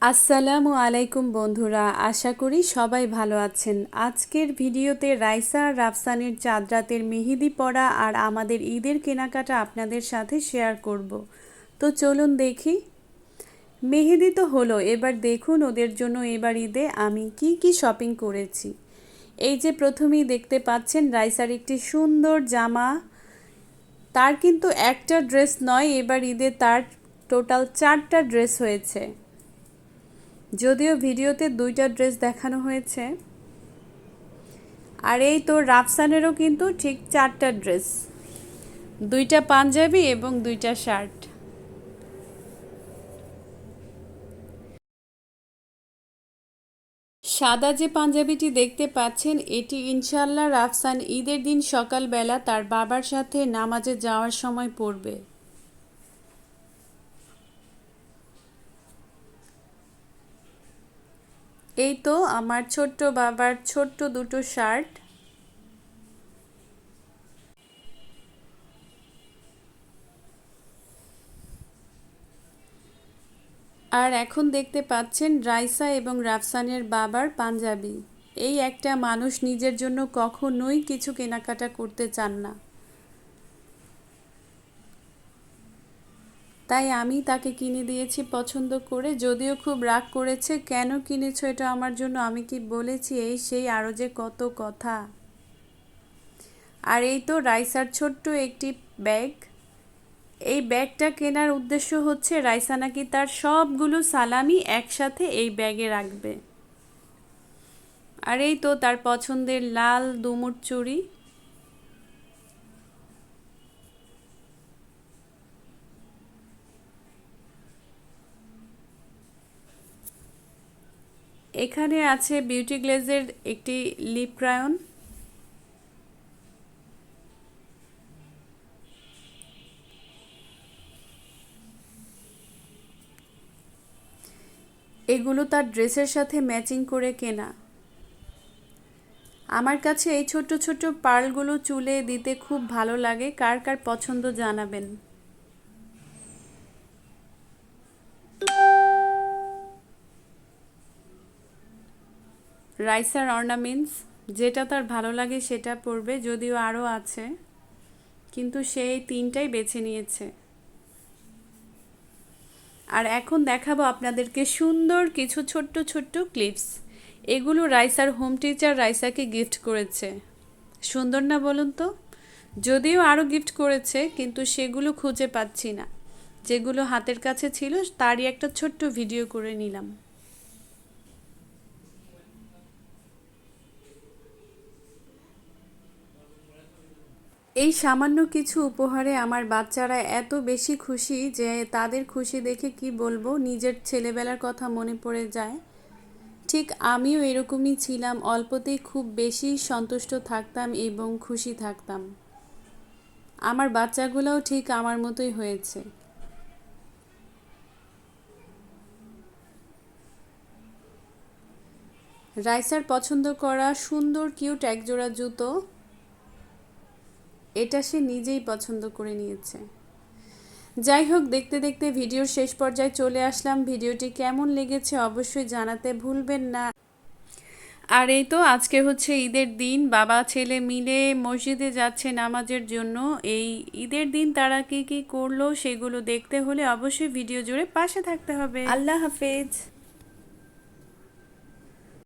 আসসালামু আলাইকুম বন্ধুরা, আশা করি সবাই ভালো আছেন। আজকের ভিডিওতে রাইসা আর রাফসানের চাঁদ রাতের মেহেদি পরা আর আমাদের ঈদের কেনাকাটা আপনাদের সাথে শেয়ার করব। তো চলুন দেখি। মেহেদি তো হলো, এবার দেখুন ওদের জন্য এবার ঈদে আমি কি কি শপিং করেছি। এই যে প্রথমেই দেখতে পাচ্ছেন রাইসার একটি সুন্দর জামা। তার কিন্তু একটা ড্রেস নয়, এবার ঈদে তার টোটাল 4টা ড্রেস হয়েছে। যদিও ভিডিওতে 2টা ড্রেস দেখানো হয়েছে। আর এই তো রাফসানেরও কিন্তু ঠিক 4টা ড্রেস, 2টা পাঞ্জাবি এবং 2টা শার্ট। সাদা যে পাঞ্জাবিটি দেখতে পাচ্ছেন এটি ইনশাল্লাহ রাফসান ঈদের দিন সকালবেলা তার বাবার সাথে নামাজে যাওয়ার সময় পরবে। এই তো আমার ছোট্ট বাবার ছোট্ট দুটো শার্ট। আর এখন দেখতে পাচ্ছেন রাইসা এবং রাফসানের বাবার পাঞ্জাবি। এই একটা মানুষ নিজের জন্য কখনোই কিছু কেনাকাটা করতে চান না, তাই আমি তাকে কিনে দিয়েছি পছন্দ করে। যদিও খুব রাগ করেছে, কেন কিনেছো এটা আমার জন্য, আমি কি বলেছি, এই সেই আরও যে কত কথা। আর এই তো রাইসার ছোট্ট একটি ব্যাগ। এই ব্যাগটা কেনার উদ্দেশ্য হচ্ছে রাইসা নাকি তার সবগুলো সালামি একসাথে এই ব্যাগে রাখবে। আর এই তো তার পছন্দের লাল দুমুট চুড়ি। এখানে আছে বিউটি গ্লেজের একটি লিপ ক্রায়ন। এগুলো তার ড্রেসের সাথে ম্যাচিং করে কেনা। আমার কাছে এই ছোট ছোট পার্লগুলো চুলে দিতে খুব ভালো লাগে, কার কার পছন্দ জানাবেন। রাইসার অর্নামেন্টস, যেটা তার ভালো লাগে সেটা পরবে, যদিও আরও আছে কিন্তু সে এই 3টাই বেছে নিয়েছে। আর এখন দেখাবো আপনাদেরকে সুন্দর কিছু ছোট্ট ছোট্ট ক্লিপস। এগুলো রাইসার হোম টিচার রাইসাকে গিফট করেছে। সুন্দর না বলুন তো? যদিও আরও গিফট করেছে কিন্তু সেগুলো খুঁজে পাচ্ছি না। যেগুলো হাতের কাছে ছিল তারই একটা ছোট্ট ভিডিও করে নিলাম। এই সামান্য কিছু উপহারে আমার বাচ্চারা এত বেশি খুশি যে তাদের খুশি দেখে কি বলবো, নিজের ছেলেবেলার কথা মনে পড়ে যায়। ঠিক আমিও এরকমই ছিলাম, অল্পতেই খুব বেশি সন্তুষ্ট থাকতাম এবং খুশি থাকতাম। আমার বাচ্চাগুলোও ঠিক আমার মতোই হয়েছে। রাইসার পছন্দ করা সুন্দর কিউট একজোড়া জুতো, এটা সে নিজেই পছন্দ করে নিয়েছে। যাই হোক, দেখতে দেখতে ভিডিওর শেষ পর্যায়ে চলে আসলাম। ভিডিওটি কেমন লেগেছে অবশ্যই জানাতে ভুলবেন না। আর এই তো আজকে হচ্ছে ঈদের দিন, বাবা ছেলে মিলে মসজিদে যাচ্ছে নামাজের জন্য। এই ঈদের দিন তারা কি কি করলো সেগুলো দেখতে হলে অবশ্যই ভিডিও জুড়ে পাশে থাকতে হবে। আল্লাহ হাফেজ।